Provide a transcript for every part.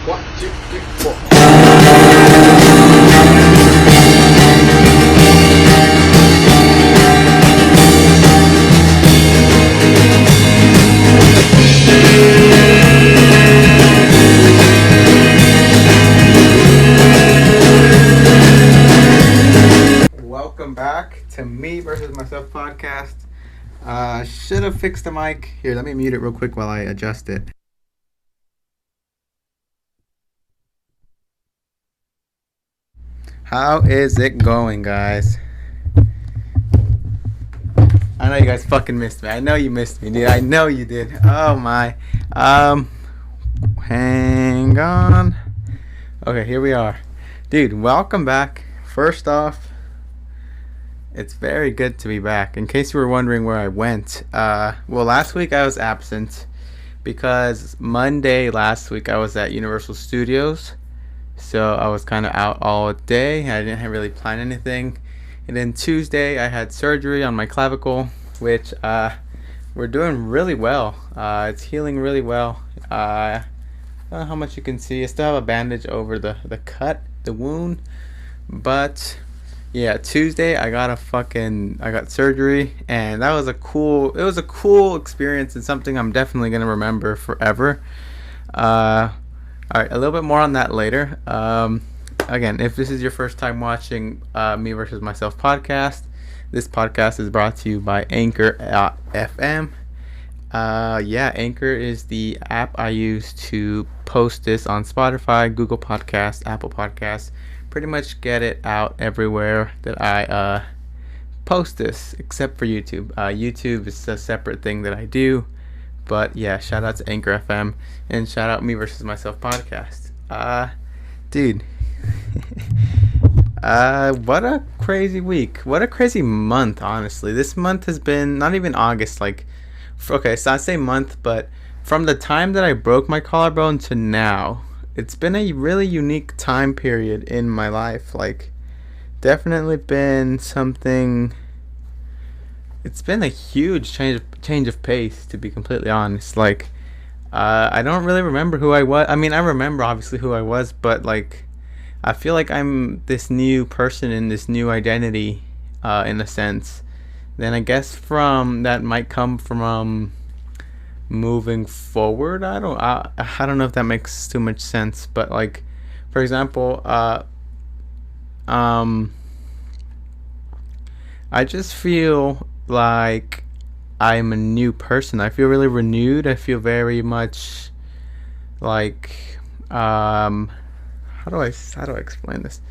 One, two, three, four. Welcome back to Me versus Myself podcast. Should have fixed the mic. Here, let me mute it real quick while I adjust it. How is it going, guys? I know you guys fucking missed me. I know you missed me, dude. I know you did. Oh my. Hang on. Okay, here we are. Dude, welcome back. First off, it's very good to be back. In case you were wondering where I went, well, last week I was absent because Monday last week I was at Universal Studios. So I was kind of out all day. I didn't really plan anything. And then Tuesday I had surgery on my clavicle, which we're doing really well. It's healing really well. I don't know how much you can see. I still have a bandage over the cut, the wound. But yeah, Tuesday I got surgery, and that was a cool experience and something I'm definitely gonna remember forever. All right, a little bit more on that later. Again, if this is your first time watching Me versus Myself podcast, this podcast is brought to you by Anchor FM. Anchor is the app I use to post this on Spotify, Google Podcasts, Apple Podcasts. Pretty much get it out everywhere that I post this, except for YouTube. YouTube is a separate thing that I do. But yeah, shout out to Anchor FM and shout out Me versus Myself podcast. Dude, what a crazy week. What a crazy month, honestly. This month has been not even August. Okay, so I say month, but from the time that I broke my collarbone to now, it's been a really unique time period in my life. Definitely been something. It's been a huge change of pace, to be completely honest. I don't really remember who I was. I mean, I remember obviously who I was, but I feel like I'm this new person in this new identity, in a sense. Then I guess from that might come from moving forward. I don't know if that makes too much sense, but for example, I just feel like I'm a new person. I feel really renewed. I feel very much how do I explain this?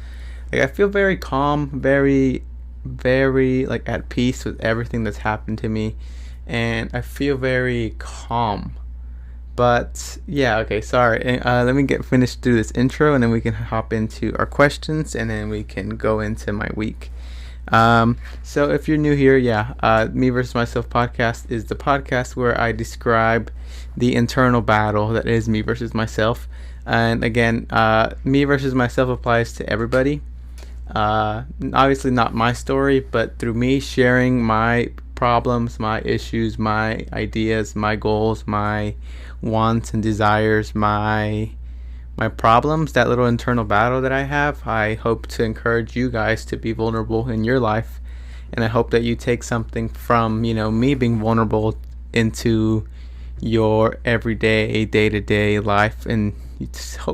I feel very calm, very at peace with everything that's happened to me, and I feel very calm. But yeah, okay, sorry. Let me get finished through this intro, and then we can hop into our questions, and then we can go into my week. So if you're new here, Me versus Myself podcast is the podcast where I describe the internal battle that is me versus myself. And again, Me versus Myself applies to everybody. Obviously not my story, but through me sharing my problems, my issues, my ideas, my goals, my wants and desires, my problems, that little internal battle that I have, I hope to encourage you guys to be vulnerable in your life. And I hope that you take something from, me being vulnerable into your everyday, day-to-day life. And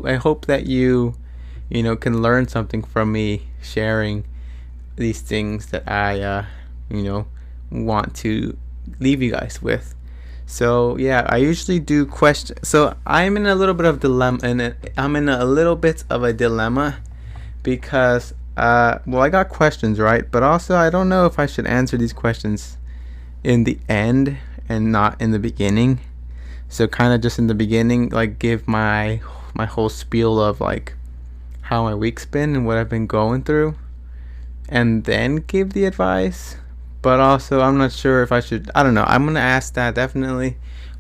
I hope that you can learn something from me sharing these things that I, want to leave you guys with. So yeah, I usually do questions. So I'm in a little bit of dilemma, and I'm in a little bit of a dilemma because, I got questions, right? But also I don't know if I should answer these questions in the end and not in the beginning. So kind of just in the beginning, give my whole spiel of how my week's been and what I've been going through, and then give the advice. But also, I'm not sure if I should. I don't know. I'm gonna ask that definitely.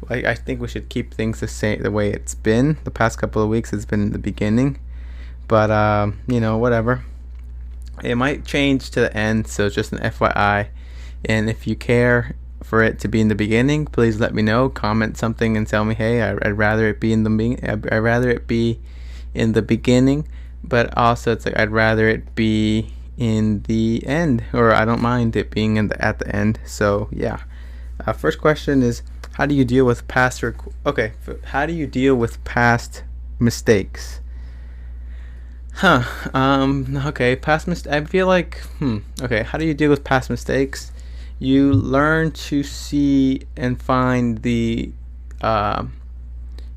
I think we should keep things the way it's been. The past couple of weeks, it's been in the beginning. But whatever. It might change to the end, so it's just an FYI. And if you care for it to be in the beginning, please let me know. Comment something and tell me, hey, I'd rather it be in the I'd rather it be in the beginning, but also it's like I'd rather it be in the end, or I don't mind it being at the end. So yeah. First question is, how do you deal with how do you deal with past mistakes? Huh. Okay. I feel like. Okay. How do you deal with past mistakes? You learn to see and find uh,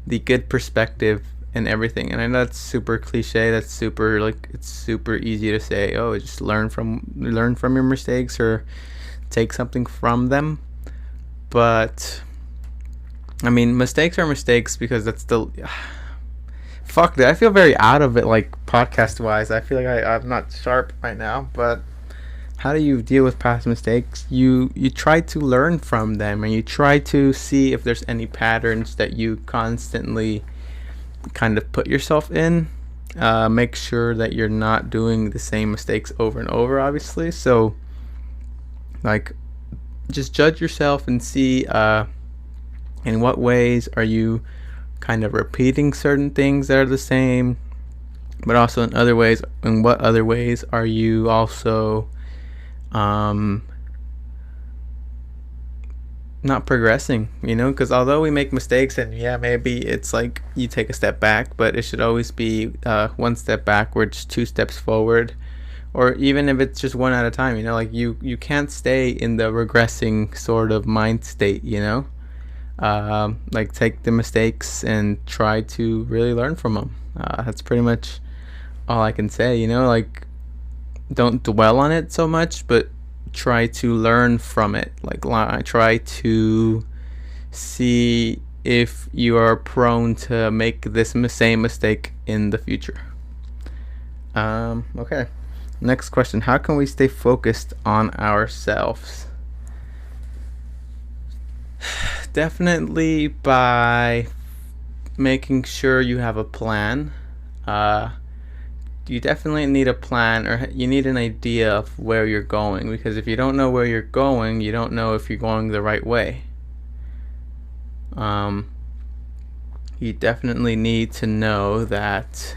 the good perspective and everything. And I know that's super cliche. That's super like it's super easy to say. Oh, just learn from your mistakes or take something from them. But I mean, mistakes are mistakes because that's the fuck that. I feel very out of it, like podcast wise. I feel like I'm not sharp right now. But how do you deal with past mistakes? You try to learn from them, and you try to see if there's any patterns that you constantly kind of put yourself in. Make sure that you're not doing the same mistakes over and over, obviously. So like, just judge yourself and see in what ways are you kind of repeating certain things that are the same, but also in what other ways are you also not progressing, because although we make mistakes, and yeah, maybe it's like you take a step back, but it should always be one step backwards, two steps forward, or even if it's just one at a time. Like you can't stay in the regressing sort of mind state. Like, take the mistakes and try to really learn from them. That's pretty much all I can say. Like, don't dwell on it so much, but try to learn from it. Like, I try to see if you are prone to make this same mistake in the future. Okay. Next question. How can we stay focused on ourselves? Definitely by making sure you have a plan. You definitely need a plan, or you need an idea of where you're going, because if you don't know where you're going, you don't know if you're going the right way. You definitely need to know that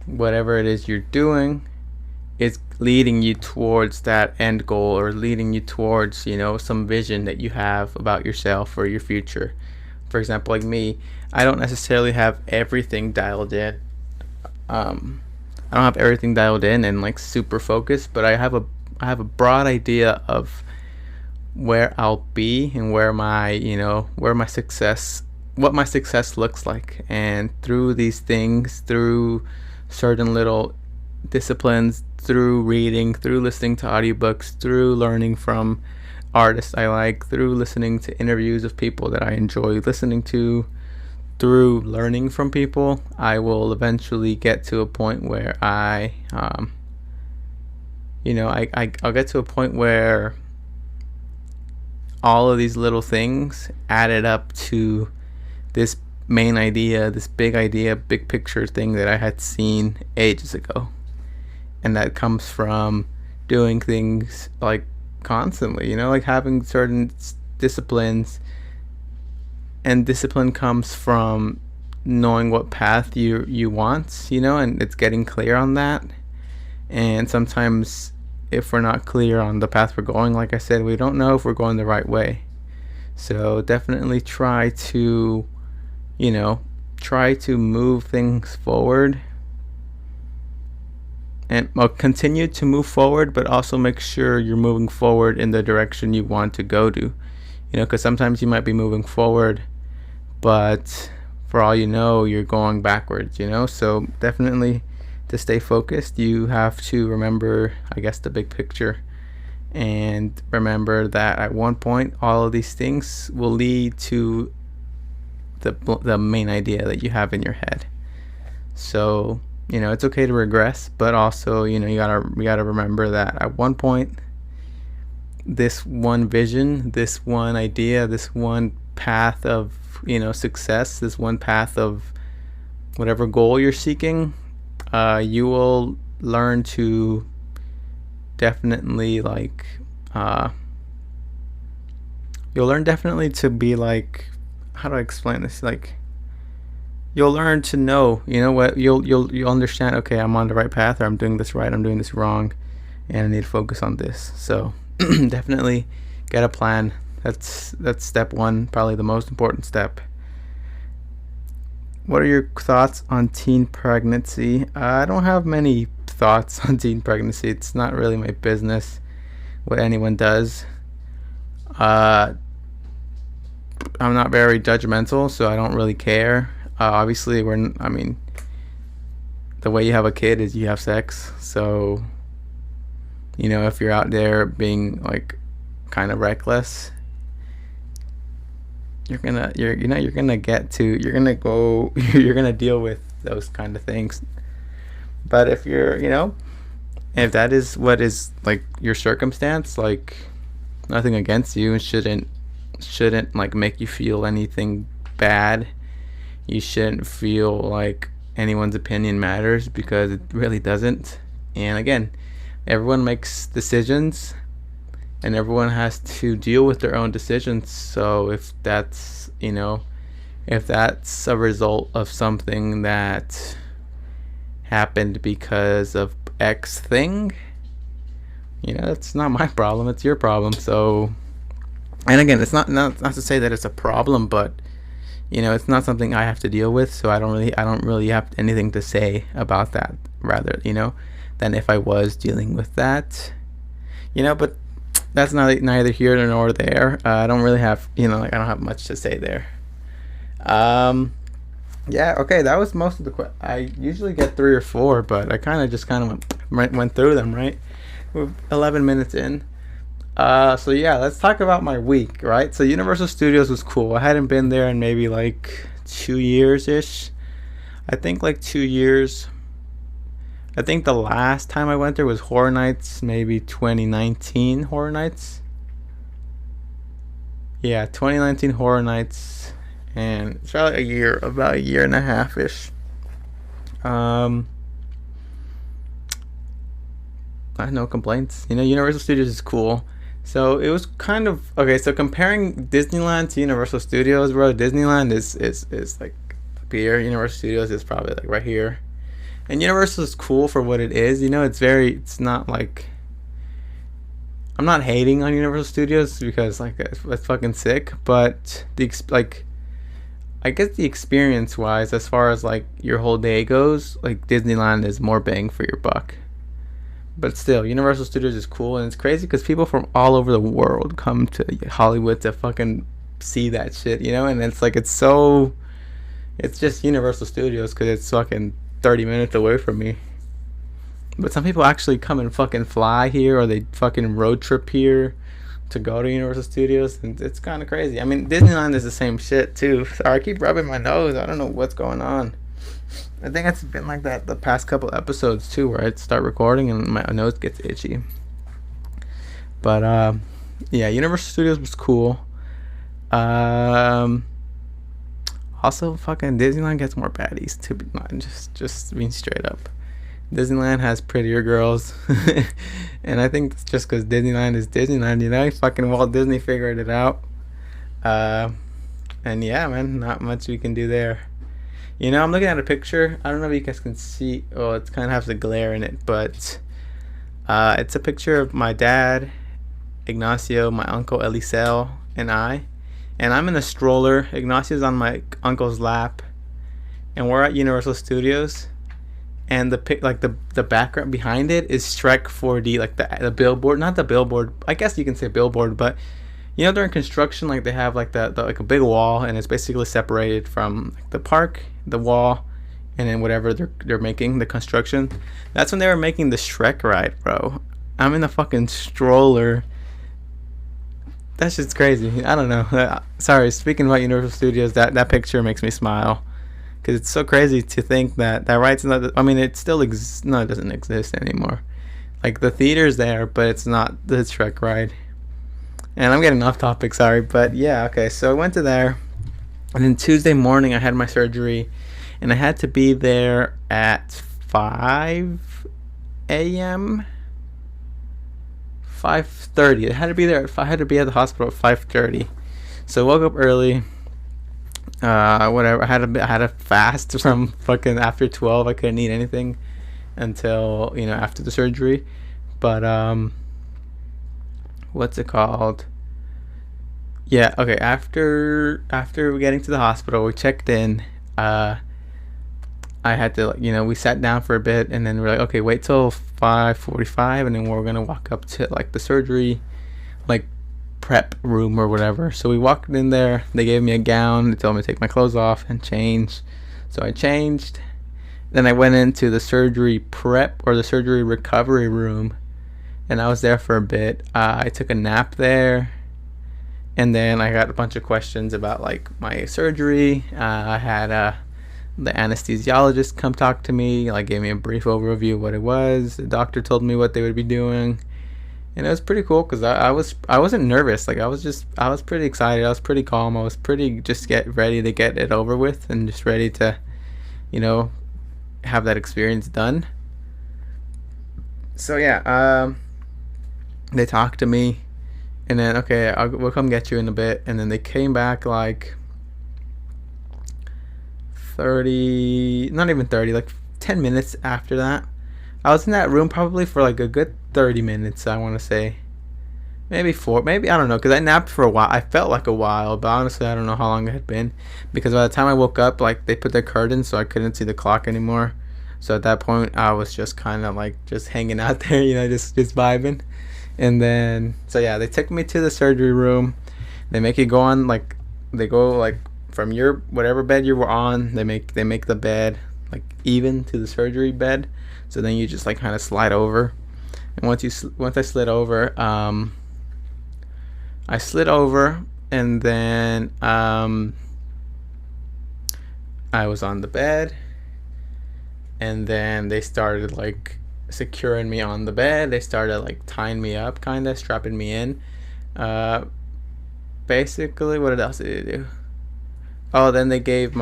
whatever it is you're doing is leading you towards that end goal, or leading you towards some vision that you have about yourself or your future. For example, like me, I don't necessarily have everything dialed in. I don't have everything dialed in and like super focused, but I have a broad idea of where I'll be and what my success looks like. And through these things, through certain little disciplines, through reading, through listening to audiobooks, through learning from artists I like, through listening to interviews of people that I enjoy listening to, through learning from people, I will eventually get to a point where I'll get to a point where all of these little things added up to this main idea, this big idea, big picture thing that I had seen ages ago. And that comes from doing things like constantly, like having certain disciplines. And discipline comes from knowing what path you want, and it's getting clear on that. And sometimes if we're not clear on the path we're going, like I said, we don't know if we're going the right way. So definitely try to move things forward, and continue to move forward, but also make sure you're moving forward in the direction you want to go to. Because sometimes you might be moving forward, but for all you know, you're going backwards. So definitely, to stay focused, you have to remember, I guess, the big picture, and remember that at one point, all of these things will lead to the main idea that you have in your head. So it's okay to regress, but also you gotta remember that at one point, this one vision, this one idea, this one path of success, this one path of whatever goal you're seeking, you will learn to definitely you'll learn definitely to be like, how do I explain this? Like, you'll learn to know, you know what, you'll understand, okay, I'm on the right path, or I'm doing this right, I'm doing this wrong, and I need to focus on this. So definitely get a plan. That's step one, probably the most important step. What are your thoughts on teen pregnancy? I don't have many thoughts on teen pregnancy. It's not really my business what anyone does. I'm not very judgmental, so I don't really care. Obviously, I mean, the way you have a kid is you have sex. So, you know, if you're out there being like kind of reckless, you're gonna deal with those kind of things. But if if that is what is like your circumstance, like, nothing against you, it shouldn't like make you feel anything bad. You shouldn't feel like anyone's opinion matters, because it really doesn't. And again, everyone makes decisions, and everyone has to deal with their own decisions. So if that's a result of something that happened because of X thing, it's not my problem, it's your problem. So, and again, it's not to say that it's a problem, but it's not something I have to deal with. So I don't really have anything to say about that, rather, than if I was dealing with that. But that's neither here nor there. I don't really have, I don't have much to say there. Yeah, okay, that was most of the I usually get 3 or 4, but I kind of went through them, right? We're 11 minutes in. So yeah, let's talk about my week, right? So Universal Studios was cool. I hadn't been there in maybe like 2 years ish. I think like 2 years. I think the last time I went there was Horror Nights, maybe 2019 Horror Nights. Yeah, 2019 Horror Nights, and it's probably about a year and a half ish. I have no complaints. Universal Studios is cool. So it was kind of okay. So comparing Disneyland to Universal Studios, bro, Disneyland is like up here. Universal Studios is probably like right here. And Universal is cool for what it is. It's not like, I'm not hating on Universal Studios, because like it's fucking sick. But I guess the experience wise, as far as like your whole day goes, like Disneyland is more bang for your buck. But still, Universal Studios is cool, and it's crazy because people from all over the world come to Hollywood to fucking see that shit, and it's like it's just Universal Studios because it's fucking 30 minutes away from me. But some people actually come and fucking fly here, or they fucking road trip here to go to Universal Studios, and it's kind of crazy. I mean, Disneyland is the same shit too. Sorry, I keep rubbing my nose. I don't know what's going on. I think it's been like that the past couple episodes too, where I start recording and my nose gets itchy. But yeah, Universal Studios was cool. Also, fucking Disneyland gets more baddies, to be not just being straight up. Disneyland has prettier girls, and I think it's just because Disneyland is Disneyland. Fucking Walt Disney figured it out. And yeah, man, not much we can do there. I'm looking at a picture. I don't know if you guys can see. Oh, it kind of has the glare in it, but it's a picture of my dad, Ignacio, my uncle Eliseo, and I. And I'm in a stroller. Ignacio's on my uncle's lap, and we're at Universal Studios. And the background behind it is Shrek 4D, like the billboard, not the billboard. I guess you can say billboard, but during construction, like they have like the like a big wall, and it's basically separated from like the park, the wall, and then whatever they're making the construction. That's when they were making the Shrek ride, bro. I'm in a fucking stroller. That shit's crazy. I don't know. Sorry, speaking about Universal Studios, that picture makes me smile, because it's so crazy to think that ride's not. I mean, it still exists. No, it doesn't exist anymore. Like the theater's there, but it's not the Shrek ride. And I'm getting off topic, sorry, but yeah, okay. So I went to there, and then Tuesday morning I had my surgery, and I had to be there at 5 a.m. 5:30. I had to be at the hospital at 5:30. So I woke up early. Whatever. I had a fast from fucking after 12. I couldn't eat anything until after the surgery. But what's it called? Yeah. Okay. After getting to the hospital, we checked in. Uh, I had to, we sat down for a bit, and then we're like, okay, wait till 5:45, and then we're gonna walk up to like the surgery, like prep room or whatever. So we walked in there. They gave me a gown. They told me to take my clothes off and change. So I changed. Then I went into the surgery prep or the surgery recovery room, and I was there for a bit. I took a nap there, and then I got a bunch of questions about like my surgery. I had the anesthesiologist come talk to me, like gave me a brief overview of what it was. The doctor told me what they would be doing, and it was pretty cool because I wasn't nervous. Like I was pretty excited. I was pretty calm. I was pretty just get ready to get it over with and just ready to, you know, have that experience done. So yeah, they talked to me, and then okay, we'll come get you in a bit. And then they came back like 30, not even 30, like 10 minutes after that. I was in that room probably for like a good 30 minutes, I want to say. Maybe four, maybe, I don't know, because I napped for a while. I felt like a while, but honestly, I don't know how long it had been. Because by the time I woke up, like, they put the curtain so I couldn't see the clock anymore. So at that point, I was just kind of like just hanging out there, just vibing. And then, so yeah, they took me to the surgery room. They make you go on, like, they go, like, from your whatever bed you were on, they make the bed like even to the surgery bed, so then you just like kind of slide over. And once I slid over, and then I was on the bed, and then they started like securing me on the bed. They started like tying me up, kind of strapping me in. Basically, what else did they do? Oh, then they gave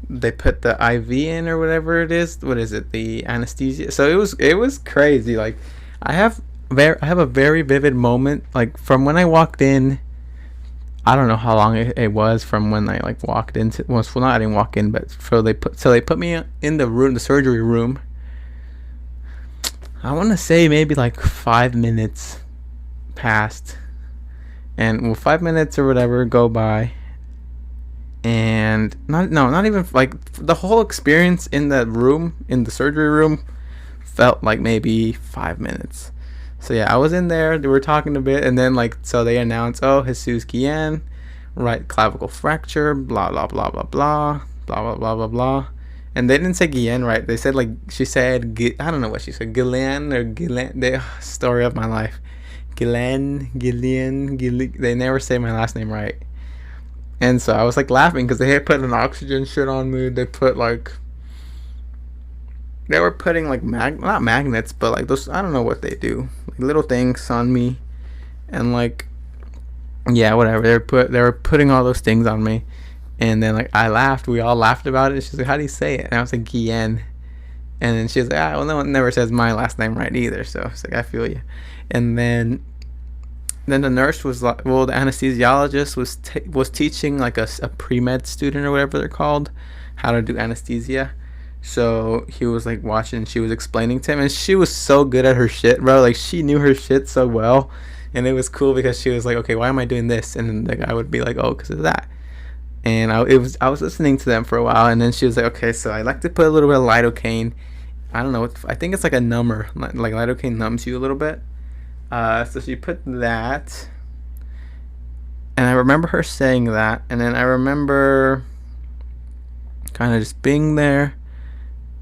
they put the IV in or whatever it is. What is it? The anesthesia. So it was crazy. Like I have a very vivid moment. Like from when I walked in. I don't know how long it was from when I like walked into. Well, not I didn't walk in, but they put me in the room, the surgery room. I want to say maybe like 5 minutes passed. And well, 5 minutes or whatever go by, and not even like the whole experience in the room, in the surgery room, felt like maybe 5 minutes. So yeah, I was in there. They were talking a bit, and then like so they announced, oh, Jesus Guillen, right clavicle fracture, blah blah blah blah blah blah blah blah blah blah. And they didn't say Guillen, right? They said like she said I don't know what she said, Guillen or Guillen. The story of my life. Gillian. They never say my last name right. And so I was like laughing because they had put an oxygen shit on me. They were putting like not magnets, but like those, I don't know what they do, like little things on me, and like yeah, whatever. They were putting all those things on me, and then like I laughed. We all laughed about it. She's like, "How do you say it?" And I was like, "Guillen." And then she was like, well, no one never says my last name right either. So it's like, I feel you. And then the nurse was like, well, the anesthesiologist was teaching like a pre-med student or whatever they're called how to do anesthesia. So he was like watching, she was explaining to him, and she was so good at her shit, bro. Like she knew her shit so well. And it was cool because she was like, okay, why am I doing this? And then the guy would be like, oh, because of that. And I was listening to them for a while, and then she was like, okay, so I like to put a little bit of lidocaine. I don't know, I think it's like a number, like lidocaine numbs you a little bit. So she put that, and I remember her saying that, and then I remember kind of just being there,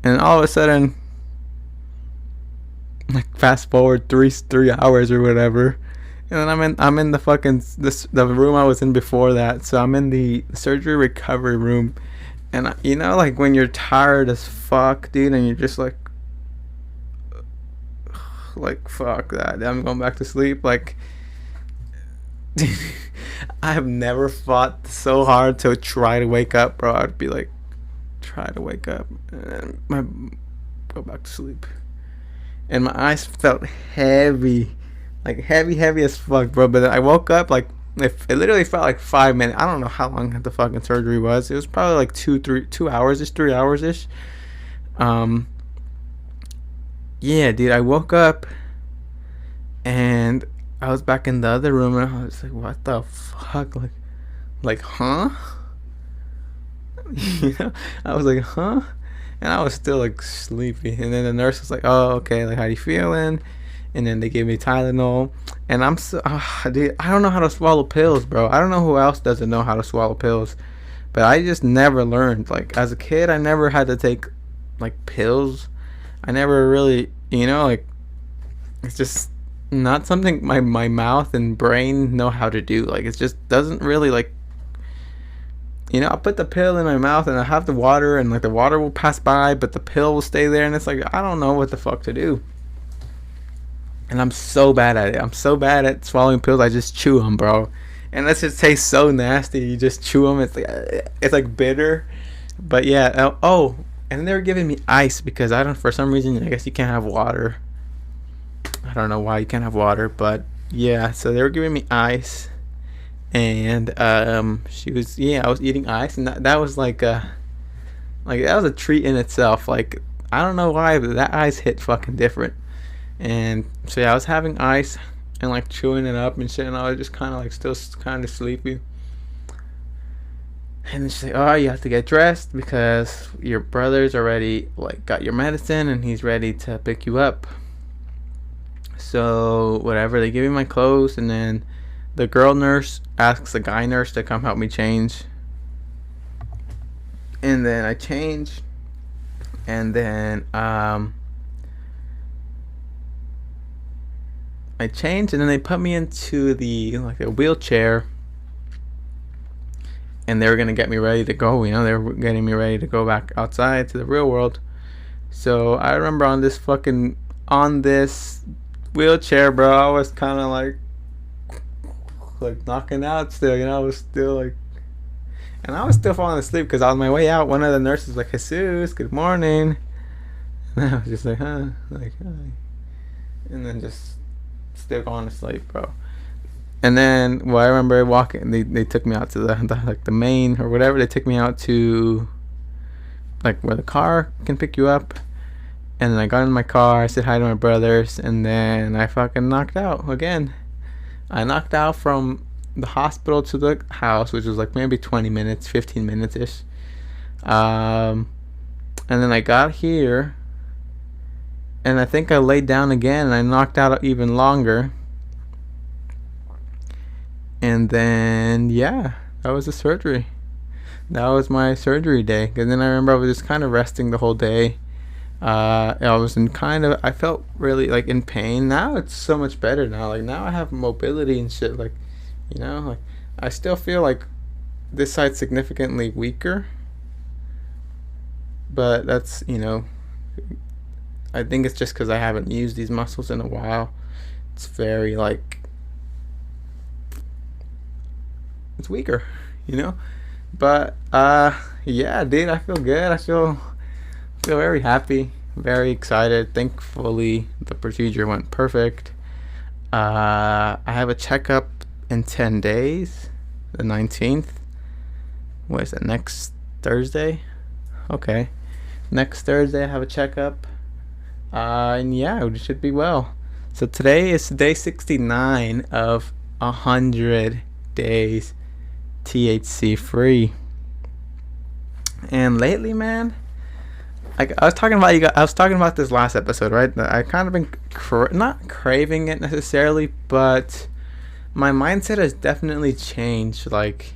and all of a sudden, like fast forward three hours or whatever. And then I'm in the fucking the room I was in before that. So I'm in the surgery recovery room, and like when you're tired as fuck, dude, and you're just like fuck that, I'm going back to sleep. Like, I have never fought so hard to try to wake up, bro. I'd be like, try to wake up, and go back to sleep, and my eyes felt heavy. Like heavy as fuck, bro. But I woke up like it literally felt like 5 minutes. I don't know how long the fucking surgery was. It was probably like 2 hours ish, 3 hours ish. Um, yeah, dude. I woke up and I was back in the other room, and I was like, "What the fuck?" Huh? You know? I was like, "Huh?" And I was still like sleepy. And then the nurse was like, "Oh, okay. Like, how you feeling?" And then they gave me Tylenol. And I'm so, dude, I don't know how to swallow pills, bro. I don't know who else doesn't know how to swallow pills, but I just never learned. Like as a kid, I never had to take like pills. I never really, like it's just not something my mouth and brain know how to do. Like it just doesn't really like, I put the pill in my mouth and I have the water and like the water will pass by, but the pill will stay there, and it's like I don't know what the fuck to do. And I'm so bad at it. I'm so bad at swallowing pills. I just chew them, bro. And that just tastes so nasty. You just chew them. It's like bitter. But yeah. Oh, and they were giving me ice because I don't. For some reason, I guess you can't have water. I don't know why you can't have water, but yeah. So they were giving me ice, and she was I was eating ice, and that was like that was a treat in itself. Like I don't know why, but that ice hit fucking different. And so yeah, I was having ice and like chewing it up and shit, and I was just kind of like still kind of sleepy. And then she's like, "Oh, you have to get dressed because your brother's already like got your medicine and he's ready to pick you up." So whatever, they give me my clothes, and then the girl nurse asks the guy nurse to come help me change. And then I change, and then I changed, and then they put me into the like a wheelchair, and they were gonna get me ready to go. They were getting me ready to go back outside to the real world. So I remember on this wheelchair, bro, I was kind of like knocking out still. I was still like, and I was still falling asleep because on my way out, one of the nurses was like, "Jesus, good morning," and I was just like, "Huh," like, "Hi," and then just still going to sleep, bro. And then, I remember walking. They took me out to the main or whatever. They took me out to like where the car can pick you up. And then I got in my car. I said hi to my brothers, and then I fucking knocked out again. I knocked out from the hospital to the house, which was like maybe 20 minutes, 15 minutes ish. And then I got here. And I think I laid down again, and I knocked out even longer. And then, yeah, that was the surgery. That was my surgery day. And then I remember I was just kind of resting the whole day. I felt really like in pain. Now it's so much better now. Like now I have mobility and shit. Like, like I still feel like this side's significantly weaker. But that's, I think it's just because I haven't used these muscles in a while. It's very it's weaker, But yeah, dude, I feel good. I feel very happy, very excited. Thankfully, the procedure went perfect. I have a checkup in 10 days, the 19th. What is it? Next Thursday? Okay, next Thursday I have a checkup. And yeah, it should be well. So today is day 69 of 100 days THC free. And lately, man, I was talking about this last episode, right? I kind of been not craving it necessarily, but my mindset has definitely changed. Like,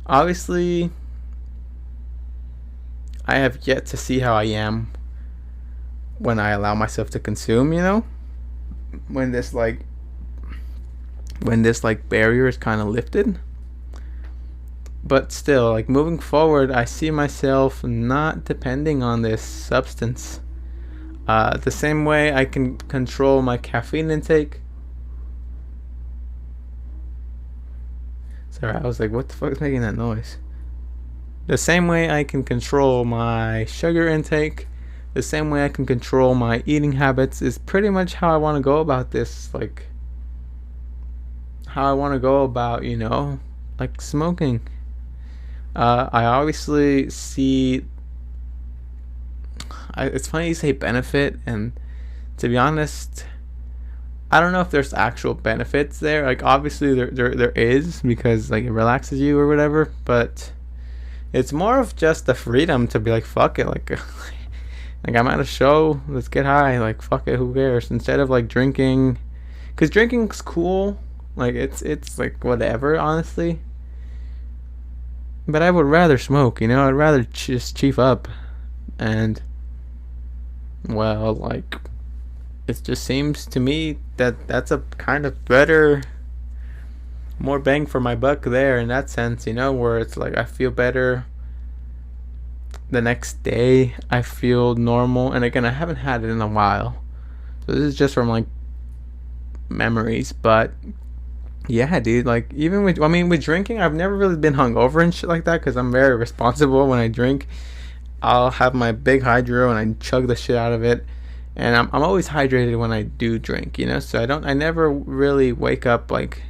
obviously, I have yet to see how I am when I allow myself to consume, when this barrier is kind of lifted. But still, like moving forward, I see myself not depending on this substance. The same way I can control my caffeine intake. Sorry, I was like, what the fuck is making that noise? The same way I can control my sugar intake, the same way I can control my eating habits is pretty much how I want to go about this. Like, how I want to go about, like smoking. I obviously see. It's funny you say benefit, and to be honest, I don't know if there's actual benefits there. Like obviously there is, because like it relaxes you or whatever, but it's more of just the freedom to be like fuck it, like like I'm at a show, let's get high, like fuck it, who cares? Instead of like drinking, because drinking's cool, like it's like whatever, honestly. But I would rather smoke, I'd rather just chief up, and well, like it just seems to me that that's a kind of better, more bang for my buck there in that sense, where it's like I feel better the next day. I feel normal, and again, I haven't had it in a while, so this is just from like memories. But yeah, dude, like even with drinking, I've never really been hungover and shit like that because I'm very responsible when I drink. I'll have my big hydro and I chug the shit out of it, and I'm always hydrated when I do drink, so I never really wake up like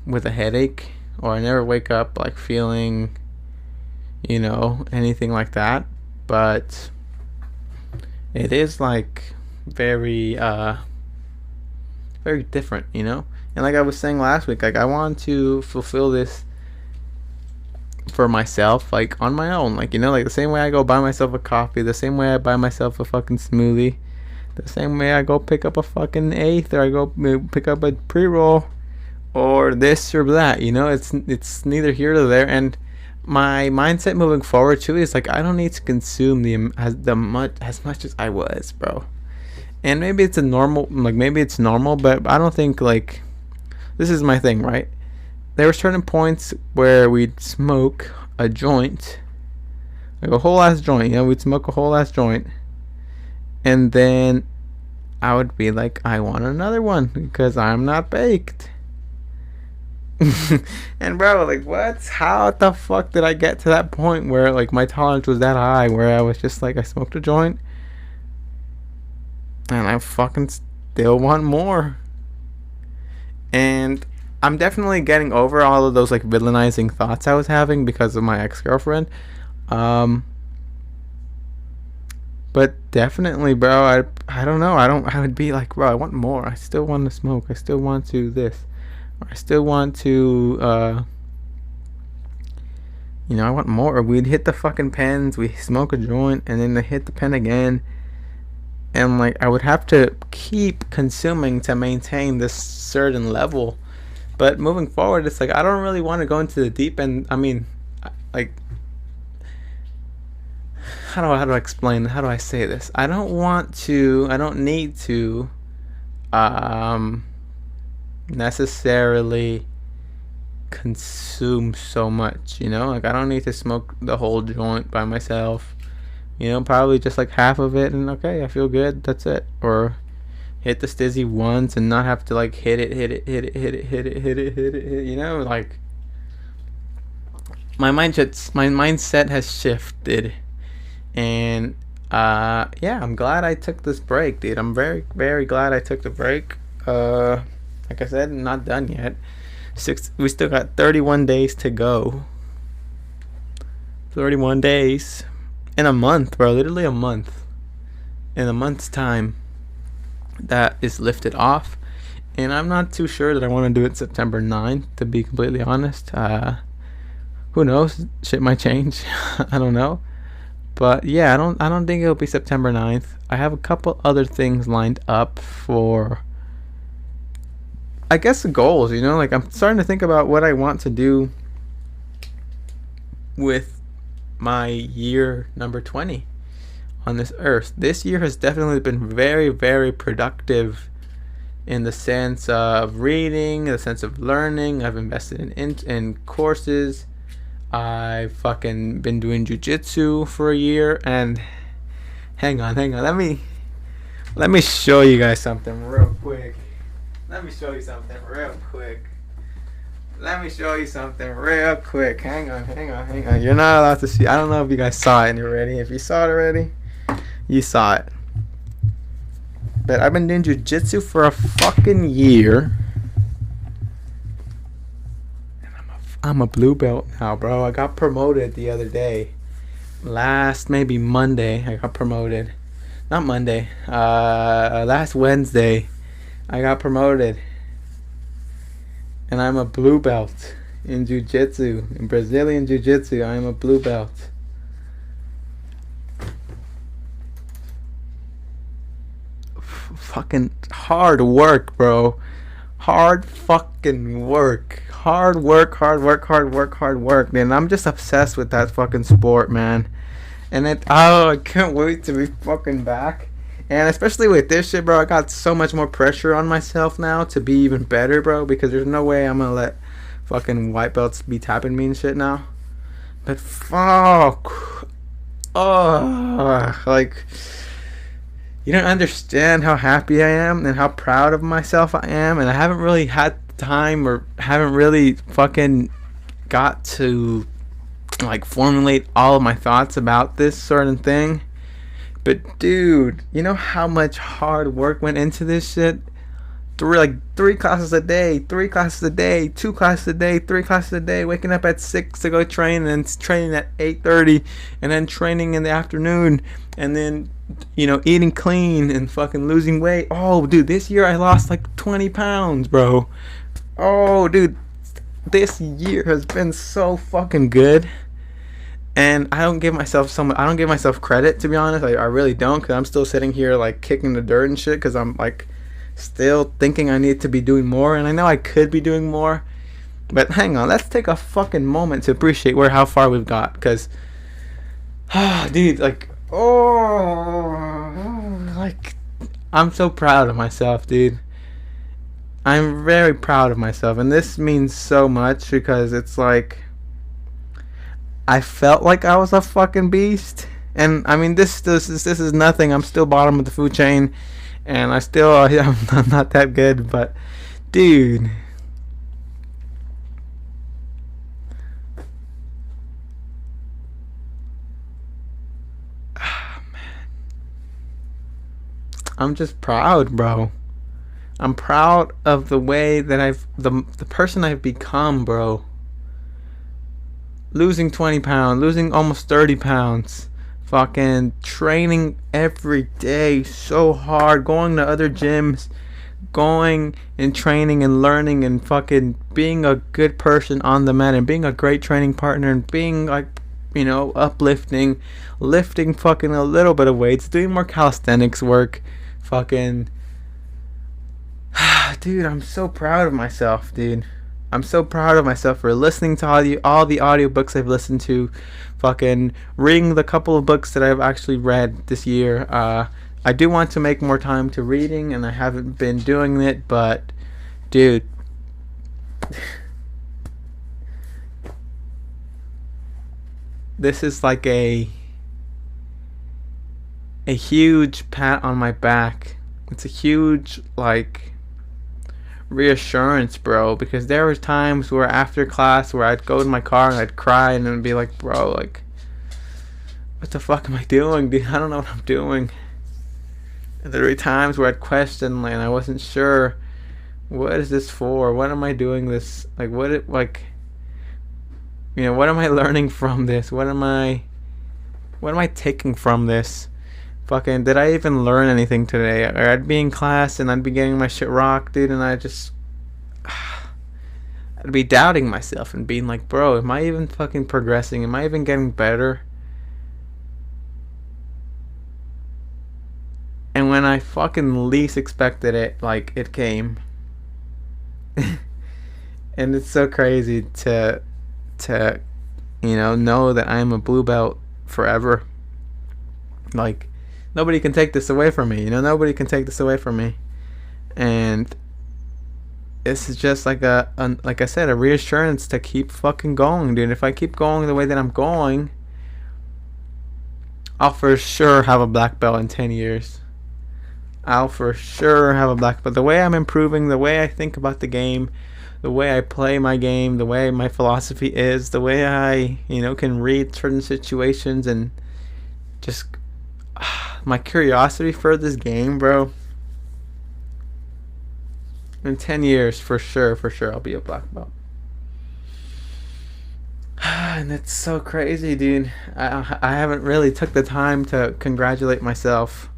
with a headache, or I never wake up like feeling anything like that. But it is like very very different, and like I was saying last week, like I want to fulfill this for myself, like on my own, like like the same way I go buy myself a coffee, the same way I buy myself a fucking smoothie, the same way I go pick up a fucking eighth, or I go pick up a pre-roll, or this or that, it's neither here nor there. And my mindset moving forward too is like I don't need to consume as much as I was, bro. And maybe it's normal, but I don't think, like, this is my thing, right? There were certain points where we'd smoke a joint, like a whole ass joint, we'd smoke a whole ass joint, and then I would be like, I want another one because I'm not baked. And bro, like, how the fuck did I get to that point where like my tolerance was that high, where I was just like, I smoked a joint and I fucking still want more? And I'm definitely getting over all of those like villainizing thoughts I was having because of my ex-girlfriend. But definitely, bro, I don't know. I would be like, bro, I want more. I still want to smoke. I still want to this. Or I still want to, I want more. We'd hit the fucking pens. We smoke a joint, and then they hit the pen again. And like, I would have to keep consuming to maintain this certain level. But moving forward, it's like I don't really want to go into the deep end. I mean, like, how do I explain? How do I say this? I don't need to necessarily consume so much, like I don't need to smoke the whole joint by myself, probably just like half of it, and okay, I feel good, that's it. Or hit the stizzy once and not have to like hit it, like my mindset has shifted. And yeah, I'm glad I took this break, dude. I'm very, very glad I took the break. Like I said, I'm not done yet. We still got 31 days to go. 31 days in a month, bro. Literally a month. In a month's time, that is lifted off. And I'm not too sure that I want to do it September 9th, to be completely honest. Who knows? Shit might change. I don't know. But yeah, I don't think it'll be September 9th. I have a couple other things lined up for, I guess, the goals, like I'm starting to think about what I want to do with my year number 20 on this earth. This year has definitely been very, very productive in the sense of reading, in the sense of learning. I've invested in courses. I've fucking been doing Jiu Jitsu for a year, and hang on. Let me show you guys something real quick. Hang on. You're not allowed to see. I don't know if you guys saw it already. If you saw it already, you saw it. But I've been doing Jiu Jitsu for a fucking year. I'm a blue belt now, bro. I got promoted the other day. Last maybe Monday, I got promoted. Not Monday. Last Wednesday, I got promoted, and I'm a blue belt in Jiu Jitsu, in Brazilian Jiu Jitsu. I am a blue belt. Fucking hard work, bro. Hard fucking work. Hard work, hard work, hard work, hard work. Man, I'm just obsessed with that fucking sport, man. And I can't wait to be fucking back. And especially with this shit, bro, I got so much more pressure on myself now to be even better, bro. Because there's no way I'm gonna let fucking white belts be tapping me and shit now. But fuck. Oh, like, you don't understand how happy I am and how proud of myself I am. And I haven't really had time, or haven't really fucking got to like formulate all of my thoughts about this sort of thing. But dude, you know how much hard work went into this shit? Three classes a day, 2 classes a day, 3 classes a day, waking up at 6 to go train, and then training at 8:30, and then training in the afternoon, and then, you know, eating clean and fucking losing weight. Oh dude, this year I lost like 20 pounds, bro. Oh dude, this year has been so fucking good. And I don't give myself credit, to be honest. I really don't, because I'm still sitting here like kicking the dirt and shit, because I'm like still thinking I need to be doing more, and I know I could be doing more. But hang on, let's take a fucking moment to appreciate how far we've got, because dude, like, I'm so proud of myself, dude. I'm very proud of myself, and this means so much, because it's like I felt like I was a fucking beast. And I mean, this is nothing. I'm still bottom of the food chain, and I'm not that good. But dude, I'm just proud, bro. I'm proud of the way that the person I've become, bro. Losing 20 pounds, losing almost 30 pounds, fucking training every day so hard, going to other gyms, going and training and learning, and fucking being a good person on the mat, and being a great training partner, and being like, you know, uplifting, lifting fucking a little bit of weights, doing more calisthenics work, fucking dude, I'm so proud of myself, dude. I'm so proud of myself for listening to all the audiobooks I've listened to, fucking reading the couple of books that I've actually read this year. I do want to make more time to reading, and I haven't been doing it, but dude, this is like a huge pat on my back. It's a huge, like, reassurance, bro, because there was times where after class where I'd go to my car and I'd cry, and then be like, bro, like, what the fuck am I doing, dude? I don't know what I'm doing. And there were times where I'd question, and I wasn't sure, what is this for? What am I doing this? Like, what am I learning from this? What am I taking from this? Fucking, did I even learn anything today? Or I'd be in class and I'd be getting my shit rocked, dude, and I'd be doubting myself and being like, bro, am I even fucking progressing? Am I even getting better? And when I fucking least expected it, like, it came. And it's so crazy to know that I'm a blue belt forever. Like, nobody can take this away from me. Nobody can take this away from me. And this is just like like I said, a reassurance to keep fucking going, dude. If I keep going the way that I'm going, I'll for sure have a black belt in 10 years. I'll for sure have a black belt. The way I'm improving, the way I think about the game, the way I play my game, the way my philosophy is, the way I, can read certain situations, and just my curiosity for this game, bro. In 10 years, for sure, I'll be a black belt. And it's so crazy, dude. I haven't really took the time to congratulate myself.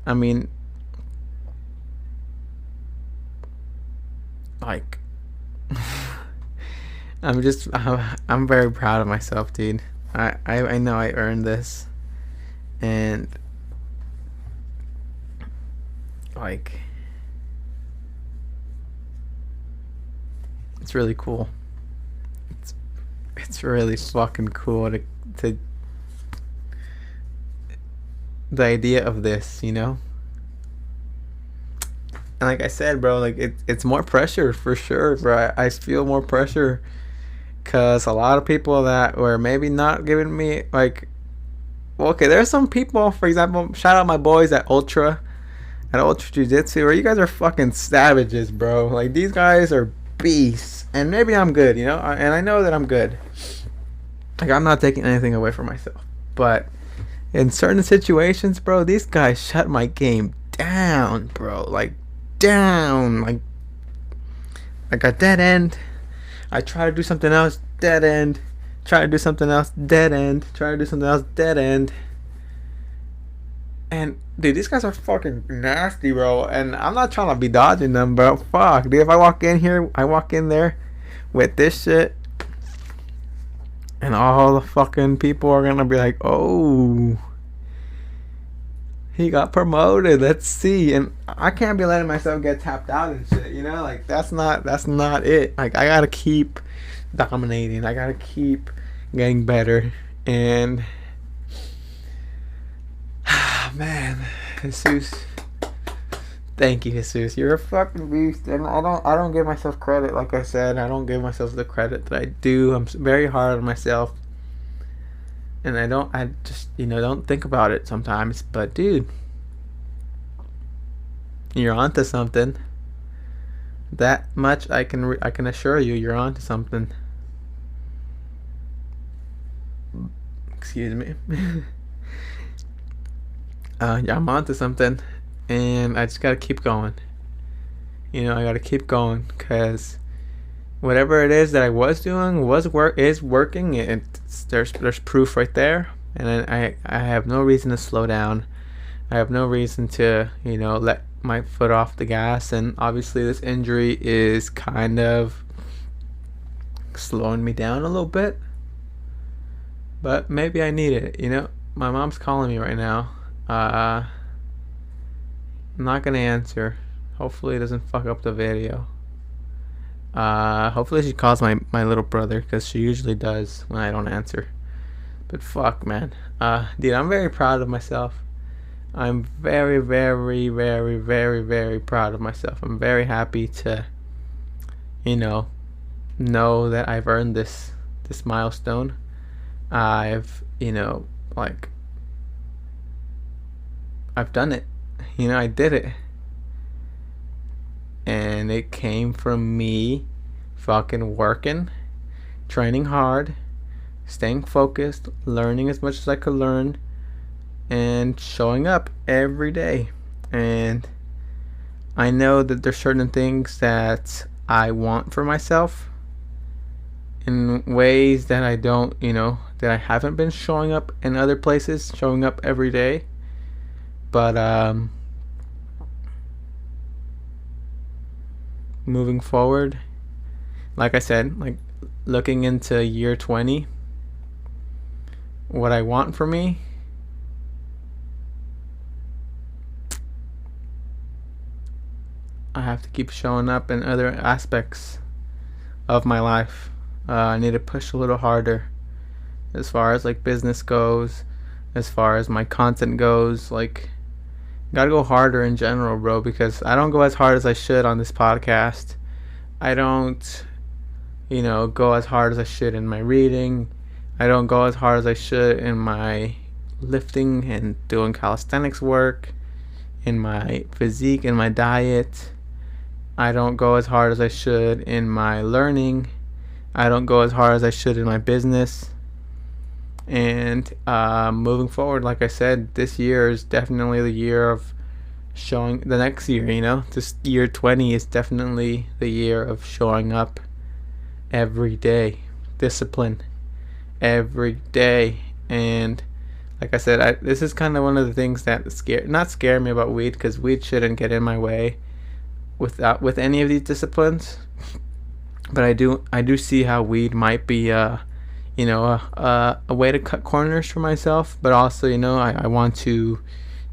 I mean, like, I'm very proud of myself, dude. I know I earned this, and like, it's really cool. It's it's really fucking cool to the idea of this, you know. And like I said, bro, like it's more pressure for sure, bro. I feel more pressure because a lot of people that were maybe not giving me like, well, okay, there's some people, for example, shout out my boys at Ultra Jiu Jitsu, where you guys are fucking savages, bro. Like these guys are beasts, and maybe I'm good, you know, and I know that I'm good. Like I'm not taking anything away from myself, but in certain situations, bro, these guys shut my game down, bro. Like down, like a dead end. I try to do something else, dead end. Try to do something else, dead end. Try to do something else, dead end. And dude, these guys are fucking nasty, bro. And I'm not trying to be dodging them, bro. Fuck, dude. If I walk in here, I walk in there with this shit, and all the fucking people are gonna be like, "Oh, he got promoted. Let's see." And I can't be letting myself get tapped out and shit. You know, like that's not it. Like I gotta keep dominating. I gotta keep getting better. And man, Jesus, thank you, Jesus. You're a fucking beast. And I don't give myself credit. Like I said, I don't give myself the credit that I do. I'm very hard on myself. And I just, don't think about it sometimes. But dude, you're onto something. That much I can assure you, you're onto something. Excuse me. Yeah, I'm onto something, and I just gotta keep going. I gotta keep going, because whatever it is that I was doing is working. There's proof right there, and I have no reason to slow down. I have no reason to let my foot off the gas. And obviously this injury is kind of slowing me down a little bit, but maybe I need it. My mom's calling me right now. I'm not gonna answer. Hopefully it doesn't fuck up the video. Hopefully she calls my little brother, because she usually does when I don't answer. But fuck, man. Dude, I'm very proud of myself. I'm very, very, very, very, very proud of myself. I'm very happy to, know that I've earned this milestone. I've done it. I did it. And it came from me fucking working, training hard, staying focused, learning as much as I could learn, and showing up every day. And I know that there's certain things that I want for myself in ways that I don't, that I haven't been showing up in other places, showing up every day. But moving forward, like I said, like looking into year 20, what I want for me, I have to keep showing up in other aspects of my life. I need to push a little harder as far as like business goes, as far as my content goes. Like, gotta go harder in general, bro, because I don't go as hard as I should on this podcast. I don't, go as hard as I should in my reading. I don't go as hard as I should in my lifting and doing calisthenics work, in my physique, in my diet. I don't go as hard as I should in my learning. I don't go as hard as I should in my business. And moving forward, like I said, this year is definitely the year of showing. The next year, this year 20 is definitely the year of showing up every day. Discipline. every day. And like I said, this is kind of one of the things that not scare me about weed, because weed shouldn't get in my way with any of these disciplines. But I do see how weed might be a way to cut corners for myself. But also, I want to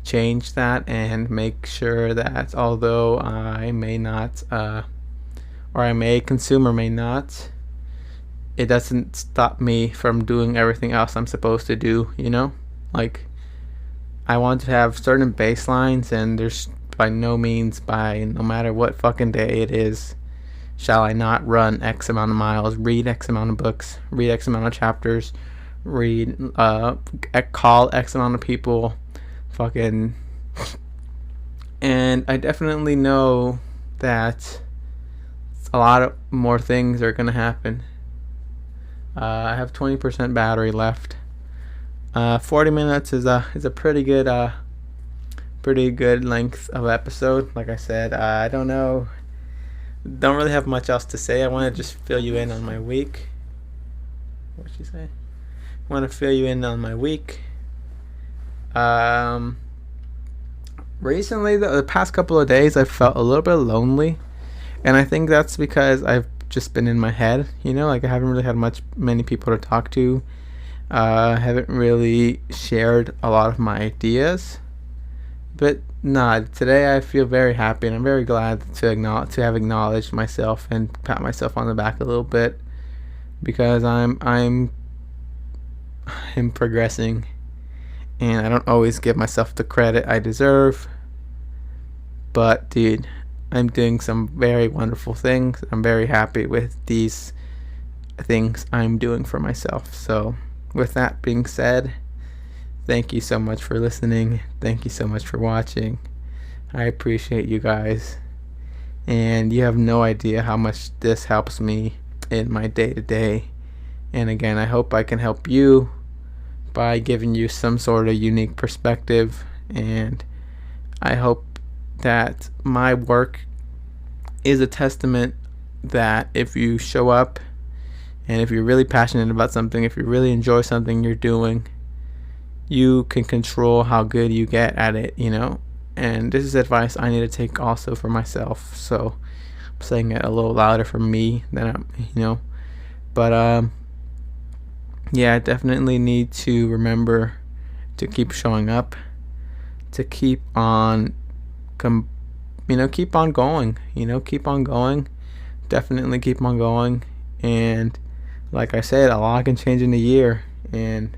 change that and make sure that although I may not or I may consume or may not, it doesn't stop me from doing everything else I'm supposed to do. Like, I want to have certain baselines, and there's by no means, no matter what fucking day it is, shall I not run X amount of miles, read X amount of books, read X amount of chapters, call X amount of people, fucking. And I definitely know that a lot of more things are gonna happen. I have 20% battery left. 40 minutes is a pretty good length of episode. Like I said, I don't really have much else to say. I want to just fill you in on my week. What'd she say? I want to fill you in on my week. Recently, the past couple of days, I felt a little bit lonely, and I think that's because I've just been in my head. Like, I haven't really had many people to talk to. I haven't really shared a lot of my ideas. But today I feel very happy, and I'm very glad to have acknowledged myself and pat myself on the back a little bit, because I'm progressing, and I don't always give myself the credit I deserve. But dude, I'm doing some very wonderful things. I'm very happy with these things I'm doing for myself. So with that being said, thank you so much for listening. Thank you so much for watching. I appreciate you guys. And you have no idea how much this helps me in my day-to-day. And again, I hope I can help you by giving you some sort of unique perspective. And I hope that my work is a testament that if you show up, and if you're really passionate about something, if you really enjoy something you're doing, you can control how good you get at it, And this is advice I need to take also for myself. So I'm saying it a little louder for me than But yeah, I definitely need to remember to keep showing up, to keep on keep on going, keep on going. Definitely keep on going. And like I said, a lot can change in a year, and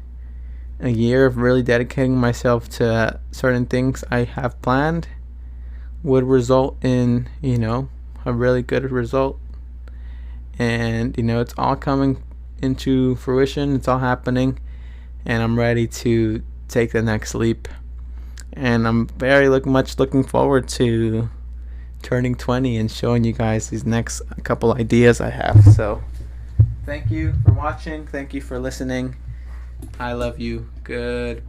a year of really dedicating myself to certain things I have planned would result in, a really good result. And, it's all coming into fruition. It's all happening. And I'm ready to take the next leap. And I'm very much looking forward to turning 20 and showing you guys these next couple ideas I have. So thank you for watching. Thank you for listening. I love you. Goodbye.